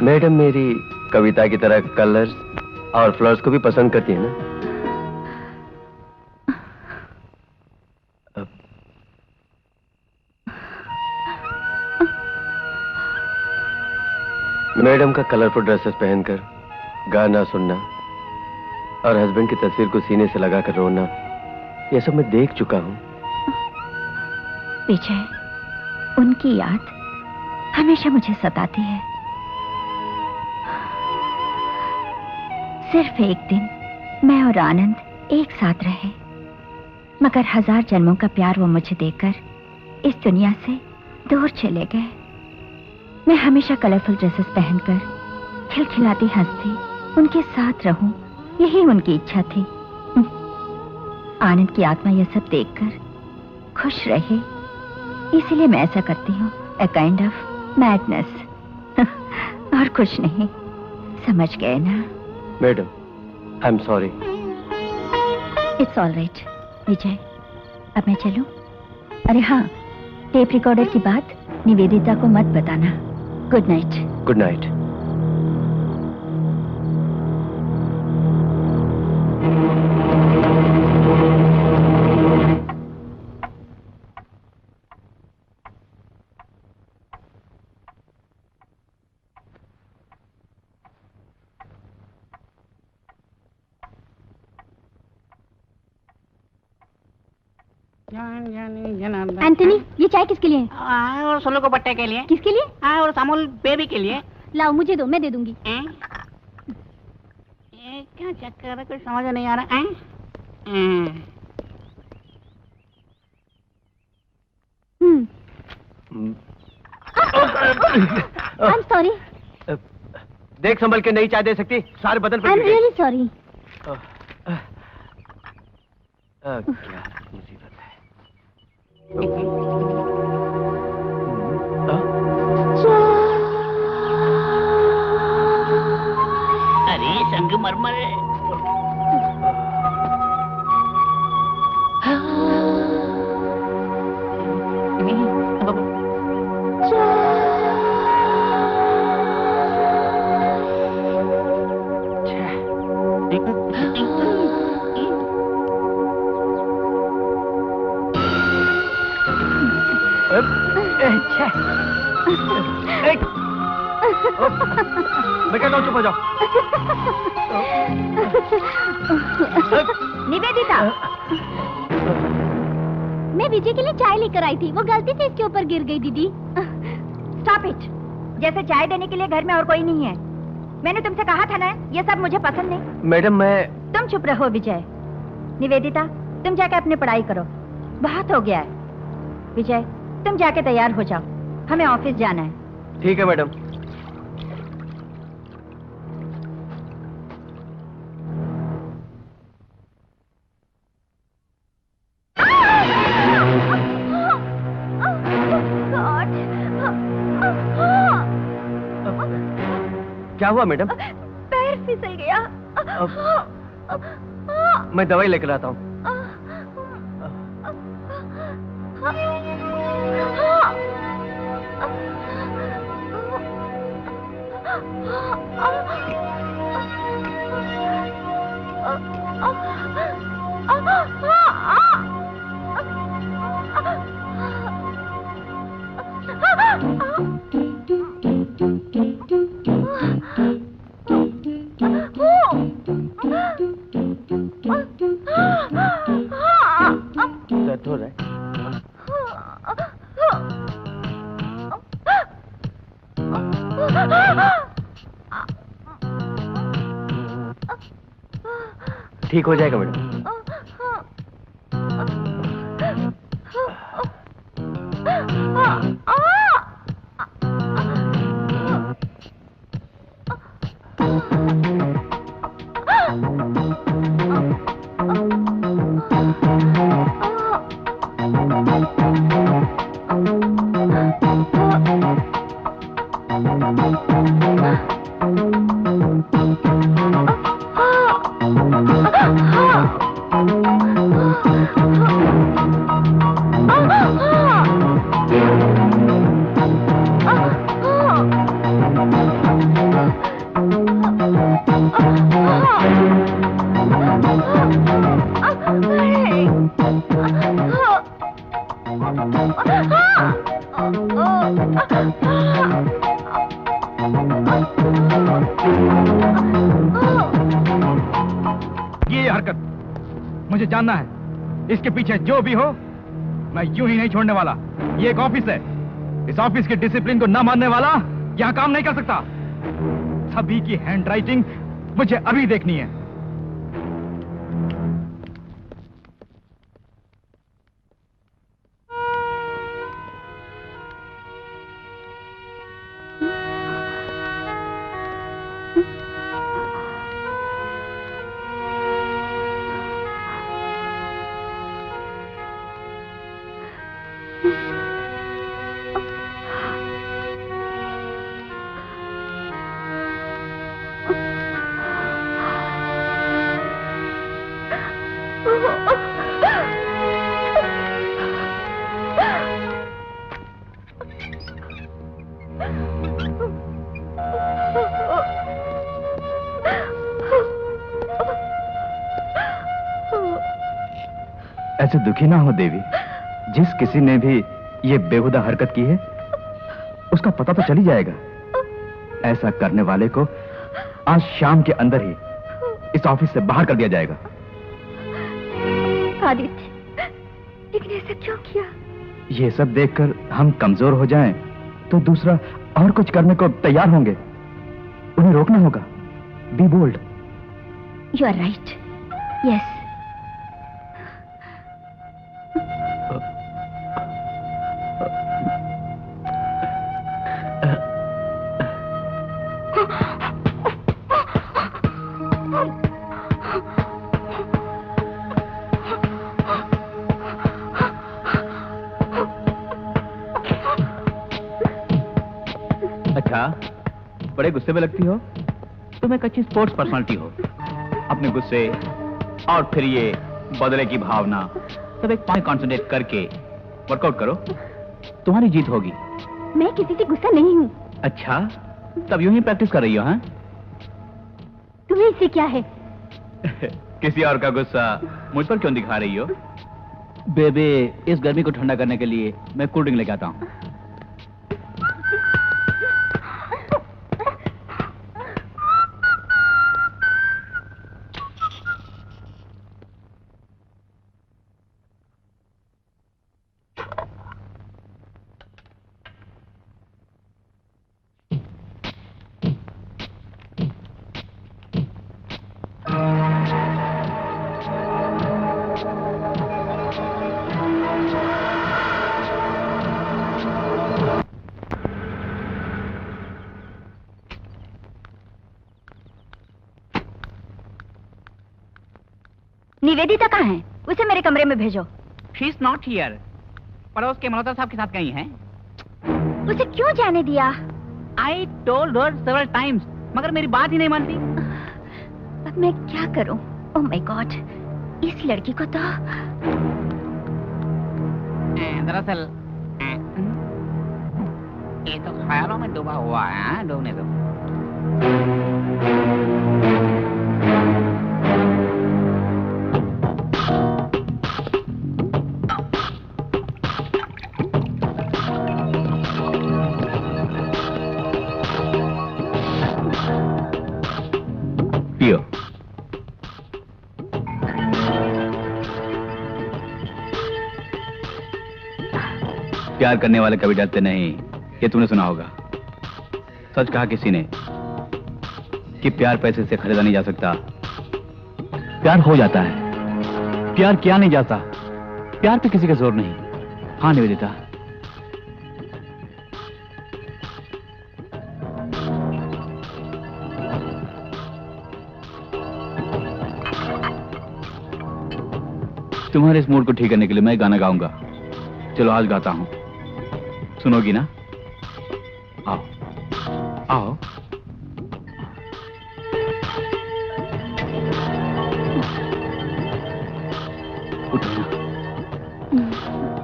मैडम मेरी कविता की तरह कलर्स और फ्लावर्स को भी पसंद करती है ना? मैडम का कलरफुल ड्रेसेस पहनकर गाना सुनना और हस्बैंड की तस्वीर को सीने से लगाकर रोना, ये सब मैं देख चुका हूँ। विजय, उनकी याद हमेशा मुझे सताती है। सिर्फ एक दिन मैं और आनंद एक साथ रहे, मगर 1000 जन्मों का प्यार वो मुझे देकर इस दुनिया से दूर चले गए। मैं हमेशा कलरफुल ड्रेसेस पहनकर खिलखिलाती हंसती उनके साथ रहूं, यही उनकी इच्छा थी। आनंद की आत्मा यह सब देखकर खुश रहे, इसीलिए मैं ऐसा करती हूँ। A kind of madness. और कुछ नहीं, समझ गए ना? Madam, I am sorry. It's all right. Vijay, अब मैं चलूं? अरे हाँ, टेप रिकॉर्डर की बात निवेदिता को मत बताना। Good night. Good night. Anthony, ये चाय किसके लिए है? और सोलो को बट्टे के लिए। किसके लिए? और सामुल बेबी के लिए। लाओ मुझे दो, मैं दे दूंगी। ये क्या चक्कर है, कुछ समझ नहीं आ रहा है। आई एम सॉरी। देख संभल के नहीं चाय दे सकती, सारे बदन पर आई एम गिर गई। Really sorry. क्या मुसीबत है। अरे संगमरमर मैं कहता हूँ चुप हो जाओ। निवेदिता, मैं विजय के लिए चाय लेकर आई थी, वो गलती से इसके ऊपर गिर गई। दीदी स्टॉप इट। जैसे चाय देने के लिए घर में और कोई नहीं है। मैंने तुमसे कहा था ना, ये सब मुझे पसंद नहीं। मैडम मैं। तुम चुप रहो विजय। निवेदिता, तुम जाके अपनी पढ़ाई करो, बहुत हो गया है। विजय, तुम जाके तैयार हो जाओ, हमें ऑफिस जाना है। ठीक है मैडम। क्या हुआ मैडम? पैर फिसल गया। मैं दवाई लेकर आता हूँ। दर्द हो रहा है? ठीक हो जाएगा मैडम। ये हरकत मुझे जानना है। इसके पीछे जो भी हो, मैं यूं ही नहीं छोड़ने वाला। ये एक ऑफिस है, इस ऑफिस के डिसिप्लिन को न मानने वाला यहाँ काम नहीं कर सकता। सभी की हैंडराइटिंग मुझे अभी देखनी है। ऐसे दुखी ना हो देवी। जिस किसी ने भी ये बेहुदा हरकत की है, उसका पता तो चल ही जाएगा। ऐसा करने वाले को आज शाम के अंदर ही इस ऑफिस से बाहर कर दिया जाएगा। आदित्य, लेकिन ऐसा क्यों किया? ये सब देखकर हम कमजोर हो जाएं, तो दूसरा और कुछ करने को तैयार होंगे। उन्हें रोकना होगा। Be bold. You are right. Yes. अच्छा, बड़े गुस्से में लगती हो। तुम एक अच्छी स्पोर्ट्स पर्सनालिटी हो। अपने गुस्से और फिर ये बदले की भावना सब एक पॉइंट कंसंट्रेट करके वर्कआउट करो, तुम्हारी जीत होगी। मैं किसी से गुस्सा नहीं हूँ। अच्छा, तब यूं ही प्रैक्टिस कर रही हो? हाँ, तुम्हें इससे क्या है? किसी और का गुस्सा मुझ पर क्यों दिखा रही हो? बेबे, इस गर्मी को ठंडा करने के लिए मैं कोल्ड ड्रिंक लेके आता हूँ। निवेदिता कहाँ है? उसे मेरे कमरे में भेजो। She is not here. पड़ोस के मल्होत्रा साहब के साथ गई हैं। उसे क्यों जाने दिया? I told her several times, मगर मेरी बात ही नहीं मानती। अब मैं क्या करूं? ओह माय गॉड, इस लड़की को तो दरअसल ये तो ख्यालों में डूबा हुआ है। डूबने दो। पियो। प्यार करने वाले कभी डरते नहीं, ये तूने सुना होगा। सच कहा किसी ने कि प्यार पैसे से खरीदा नहीं जा सकता। प्यार हो जाता है, प्यार किया नहीं जाता। प्यार पे किसी का जोर नहीं। हाँ निवेदिता, तुम्हारे इस मूड को ठीक करने के लिए मैं गाना गाऊंगा। चलो आज गाता हूं, सुनोगी ना? आओ आओ। उठो ना,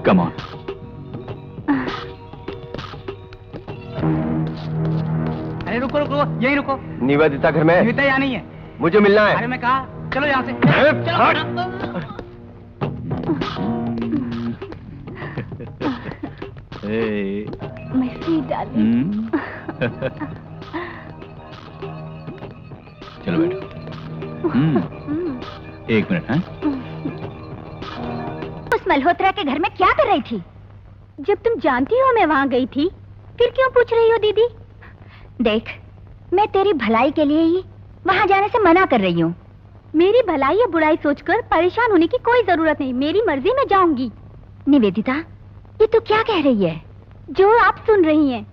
कम ऑन। अरे रुको रुको, यहीं रुको। निवेदिता घर में? निवेदिता यहाँ नहीं है। मुझे मिलना है। अरे मैं कहा, चलो यहाँ से। चलो। मैं स्वीट डार्लिंग। चलो बैठो। एक मिनट। है उस मल्होत्रा के घर में क्या कर रही थी? जब तुम जानती हो मैं वहाँ गई थी, फिर क्यों पूछ रही हो दीदी? देख, मैं तेरी भलाई के लिए ही वहाँ जाने से मना कर रही हूँ। मेरी भलाई या बुराई सोचकर परेशान होने की कोई जरूरत नहीं। मेरी मर्जी में जाऊंगी। निवेदिता, ये तू क्या कह रही है जो आप सुन रही हैं?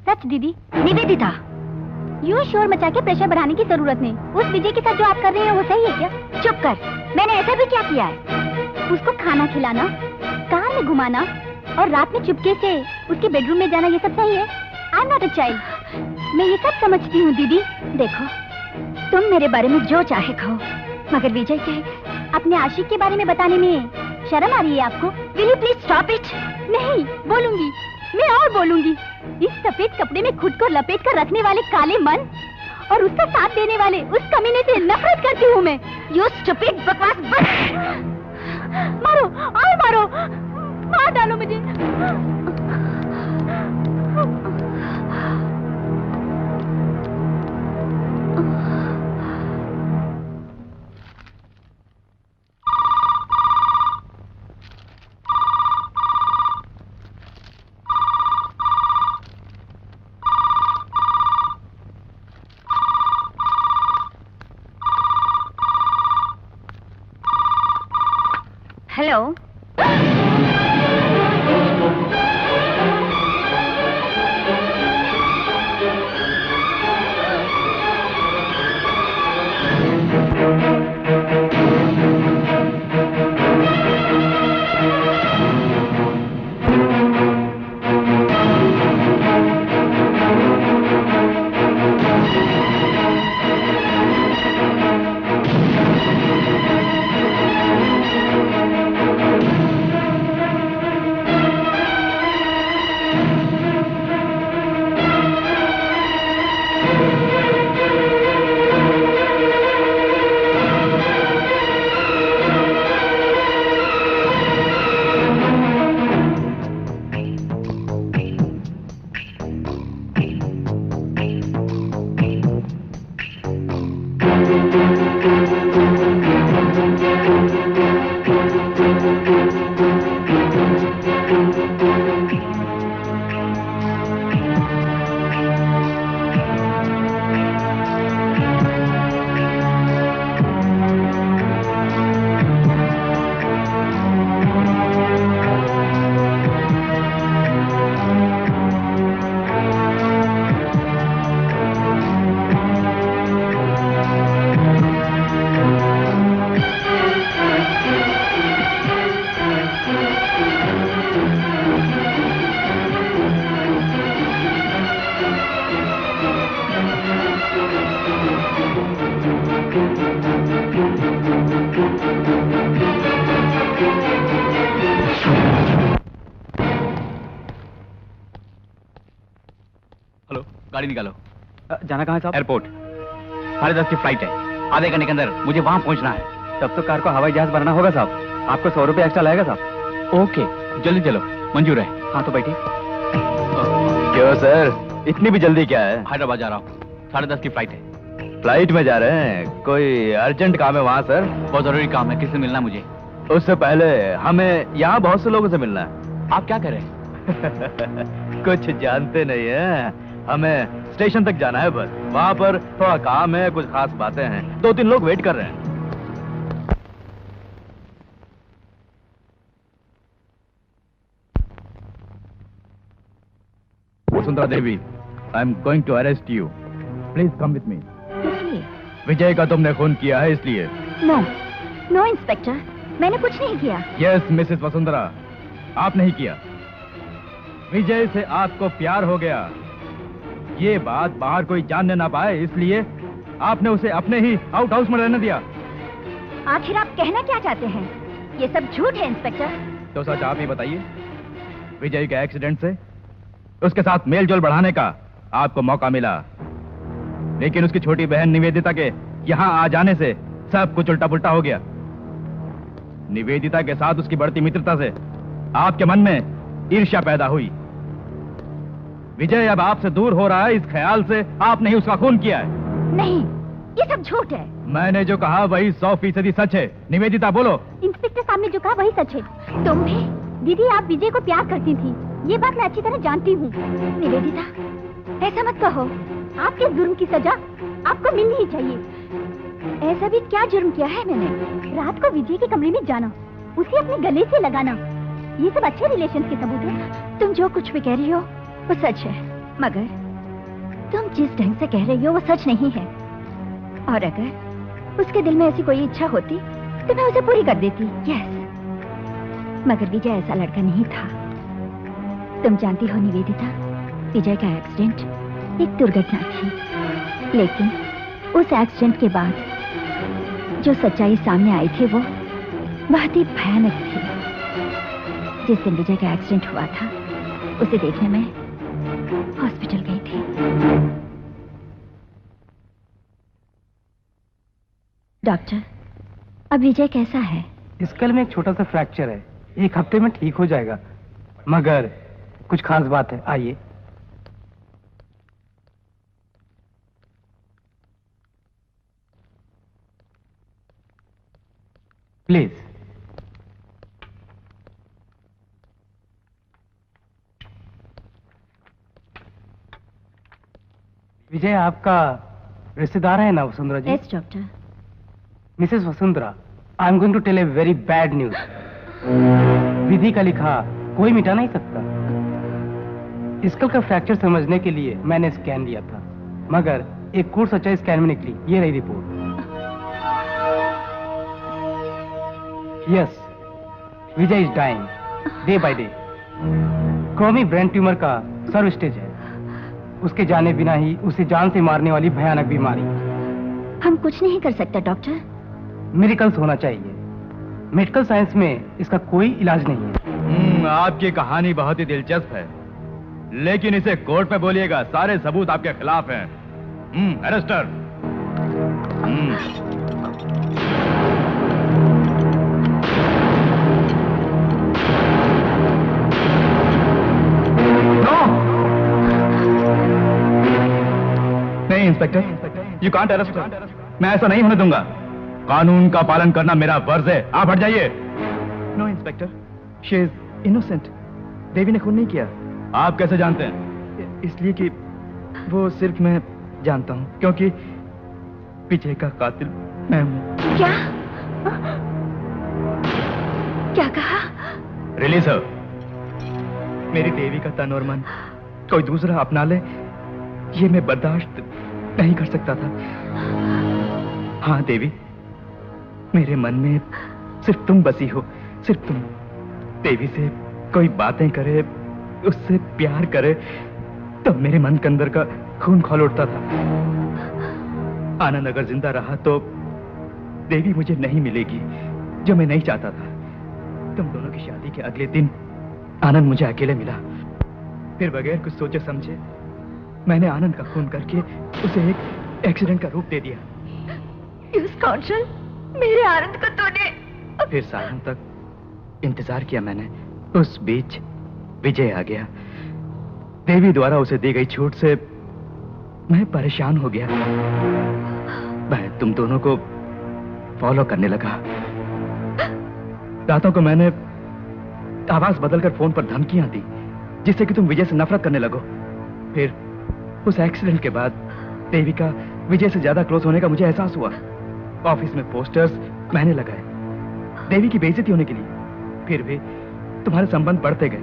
सच दीदी। निवेदिता, यूं शोर मचा के प्रेशर बढ़ाने की जरूरत नहीं। उस विजय के साथ जो आप कर रही हैं वो सही है क्या? चुप कर। मैंने ऐसा भी क्या किया है? उसको खाना खिलाना, कान में घुमाना और रात में चुपके से उसके बेडरूम में जाना, ये सब सही है? I am not a child. मैं ये सब समझती हूँ दीदी। देखो, तुम मेरे बारे में जो चाहे कहो, मगर विजय के अपने आशिक के बारे में बताने में शर्म आ रही है आपको? Will you please stop it? नहीं बोलूंगी, मैं और बोलूंगी। इस सफेद कपड़े में खुद को लपेट कर रखने वाले काले मन और उसका साथ देने वाले उस कमीने से नफरत करती हूँ मैं। यू स्टूपिड बकवास बस। मारो और मारो, मार डालो मुझे। हेलो। गाड़ी निकालो। जाना कहाँ है साहब? एयरपोर्ट। 10:30 की फ्लाइट है, आधे घंटे के अंदर मुझे वहाँ पहुँचना है। तब तो कार को हवाई जहाज बनाना होगा साहब। आपको 100 रुपये एक्स्ट्रा लगेगा साहब। ओके, जल्दी चलो। मंजूर है। हाँ तो बैठिए। क्यों सर, इतनी भी जल्दी क्या है? हैदराबाद जा रहा हूँ, 10:30 की फ्लाइट है। फ्लाइट में जा रहे हैं? कोई अर्जेंट काम है वहाँ सर? बहुत जरूरी काम है, किससे मिलना मुझे? उससे पहले हमें यहाँ बहुत से लोगों से मिलना है। आप क्या करें? कुछ जानते नहीं है, हमें स्टेशन तक जाना है बस। वहाँ पर थोड़ा काम है, कुछ खास बातें हैं, 2-3 लोग वेट कर रहे हैं। Vasundhara Devi, I am going to arrest you. Please come with me. इसलिए? विजय का तुमने खून किया है इसलिए। नो, नो इंस्पेक्टर, मैंने कुछ नहीं किया। यस मिसेस वसुंधरा, आप नहीं किया। विजय से आपको प्यार हो गया, ये बात बाहर कोई जानने ना पाए, इसलिए आपने उसे अपने ही आउट हाउस में रहने दिया। आखिर आप कहना क्या चाहते हैं? ये सब झूठ है इंस्पेक्टर। तो सच आप ही बताइए, विजय के एक्सीडेंट से उसके साथ मेलजोल बढ़ाने का आपको मौका मिला, लेकिन उसकी छोटी बहन निवेदिता के यहाँ आ जाने से सब कुछ उल्टा पुल्टा हो गया। निवेदिता के साथ उसकी बढ़ती मित्रता से आपके मन में ईर्ष्या पैदा हुई। विजय अब आपसे दूर हो रहा है, इस ख्याल से आपने ही उसका खून किया है। नहीं, ये सब झूठ है। मैंने जो कहा वही 100% सच है। निवेदिता बोलो। इंस्पेक्टर साहब ने जो कहा वही सच है। तुम भी? दीदी, आप विजय को प्यार करती थी, ये बात मैं अच्छी तरह जानती हूँ। निवेदिता, ऐसा मत कहो। आपके जुर्म की सजा आपको मिलनी ही चाहिए। ऐसा भी क्या जुर्म किया है मैंने? रात को विजय के कमरे में जाना, उसे अपने गले से लगाना, ये सब अच्छे रिलेशन के सबूत है। तुम जो कुछ भी कह रही हो वो सच है, मगर तुम जिस ढंग से कह रही हो वो सच नहीं है। और अगर उसके दिल में ऐसी कोई इच्छा होती तो मैं उसे पूरी कर देती। यस, मगर विजय ऐसा लड़का नहीं था। तुम जानती हो निवेदिता, विजय का एक्सीडेंट एक दुर्घटना थी, लेकिन उस एक्सीडेंट के बाद जो सच्चाई सामने आई थी वो बहुत ही भयानक थी। जिस दिन विजय का एक्सीडेंट हुआ था उसे देखने में हॉस्पिटल गई थी। डॉक्टर, अब विजय कैसा है? स्कल में एक छोटा सा फ्रैक्चर है, 1 हफ्ते में ठीक हो जाएगा, मगर कुछ खास बात है। आइए। प्लीज। विजय आपका रिश्तेदार है ना Vasundhara ji? Yes doctor. Mrs Vasundhara, I am going to tell a very bad news. विधि का लिखा कोई मिटा नहीं सकता। स्कल का फ्रैक्चर समझने के लिए मैंने स्कैन लिया था, मगर एक कोर्स अच्छा स्कैन में निकली। ये रही report. Yes, Vijay is dying day by day. क्रोमी ब्रेन ट्यूमर का सर्व स्टेज है। उसके जाने बिना ही उसे जान से मारने वाली भयानक बीमारी। हम कुछ नहीं कर सकते डॉक्टर। मिरेकल्स होना चाहिए। मेडिकल साइंस में इसका कोई इलाज नहीं है। आपकी कहानी बहुत ही दिलचस्प है, लेकिन इसे कोर्ट में बोलिएगा, सारे सबूत आपके खिलाफ हैं। अरेस्टर। नहीं इंस्पेक्टर, यू कांट अरेस्ट। मैं ऐसा नहीं होने दूंगा। कानून का पालन करना मेरा फर्ज है। आप हट जाइए। No inspector, she is innocent. Devi ने खून नहीं किया। आप कैसे जानते हैं? इसलिए कि वो सिर्फ मैं जानता हूँ, क्योंकि विजय का कातिल मैं हूँ। क्या? क्या कहा? रिलीज हो। मेरी देवी का तन और मन कोई दूसरा अपना ले, ये मैं बर्दाश्त नहीं कर सकता था। हाँ देवी, मेरे मन में सिर्फ तुम बसी हो, सिर्फ तुम। देवी से कोई बातें करे, उससे प्यार करे, तब मेरे मन के अंदर का खून खौल उठता था। आनंद अगर जिंदा रहा तो देवी मुझे नहीं मिलेगी, जो मैं नहीं चाहता था। तुम दोनों की शादी के अगले दिन आनंद मुझे अकेले मिला। फिर बगैर कुछ सोचे समझे मैंने आनंद का खून करके उसे एक एक्सीडेंट का रूप दे दिया। स्काउंड्रेल, मेरे आनंद को तूने। फिर सालों तक इंतजार किया मैंने। उस बीच विजय आ गया। देवी द्वारा उसे दी गई छूट से मैं परेशान हो गया। मैं तुम दोनों को फॉलो करने लगा। रातों को मैंने आवाज बदलकर फोन पर धमकियां दी, जिससे कि तुम विजय से नफरत करने लगो। फिर उस एक्सीडेंट के बाद देवी का विजय से ज्यादा क्लोज होने का मुझे एहसास हुआ। ऑफिस में पोस्टर्स मैंने लगाए देवी की बेइज्जती होने के लिए। फिर भी तुम्हारे संबंध बढ़ते गए।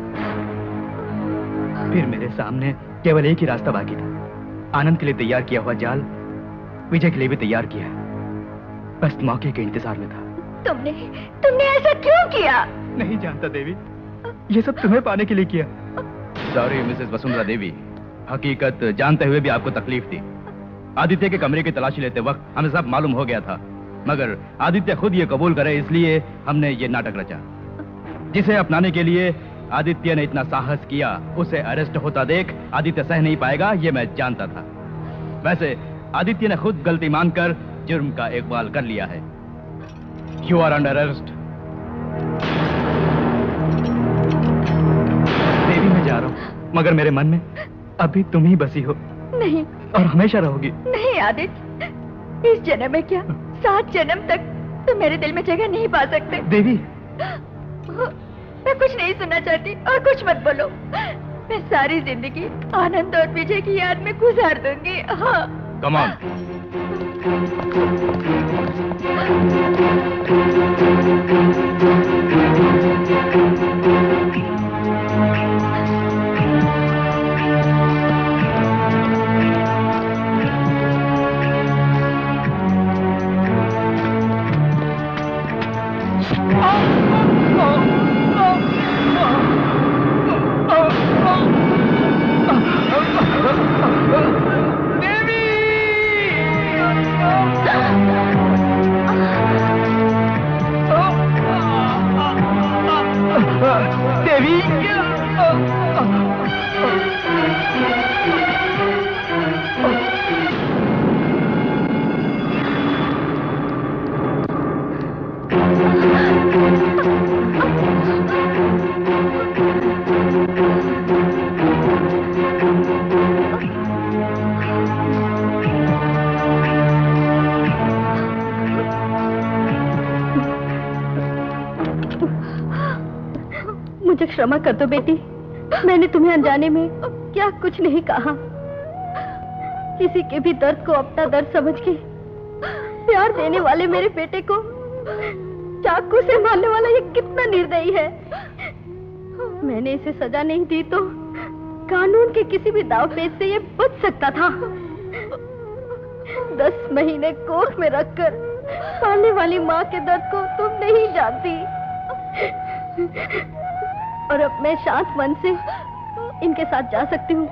फिर मेरे सामने केवल एक ही रास्ता बाकी था। आनंद के लिए तैयार किया हुआ जाल विजय के लिए भी तैयार किया। बस मौके के इंतजार में था। तुमने ऐसा क्यों किया? नहीं जानता देवी, ये सब तुम्हें पाने के लिए किया। सॉरी मिसेस वसुंधरा देवी, हकीकत जानते हुए भी आपको तकलीफ थी। आदित्य के कमरे की तलाशी लेते वक्त हमें सब मालूम हो गया था, मगर आदित्य खुद ये कबूल करे, इसलिए हमने ये नाटक रचा। जिसे अपनाने के लिए आदित्य ने इतना साहस किया, उसे अरेस्ट होता देख आदित्य सह नहीं पाएगा, ये मैं जानता था। वैसे आदित्य ने खुद गलती मानकर जुर्म का इकबाल कर लिया है। You are under arrest. Devi मैं जा रहा हूँ, मगर मेरे मन में अभी तुम ही बसी हो। नहीं, और हमेशा रहोगी। नहीं आदित्य, इस जन्म में क्या 7 जन्म तक तुम मेरे दिल में जगह नहीं पा सकते। देवी, मैं कुछ नहीं सुनना चाहती और कुछ मत बोलो। मैं सारी जिंदगी आनंद और विजय की याद में गुजार दूंगी। हाँ। Come on. मुझे क्षमा कर दो बेटी, मैंने तुम्हें अनजाने में क्या कुछ नहीं कहा। किसी के भी दर्द को अपना दर्द समझ के प्यार देने वाले मेरे बेटे को चाकू से मारने वाला ये कितना निर्दयी है। मैंने इसे सजा नहीं दी तो कानून के किसी भी दावपेच से ये बच सकता था। 10 महीने कोख में रखकर पालने वाली माँ के दर्द को तुम नहीं जानती। और अब मैं शांत मन से इनके साथ जा सकती हूँ।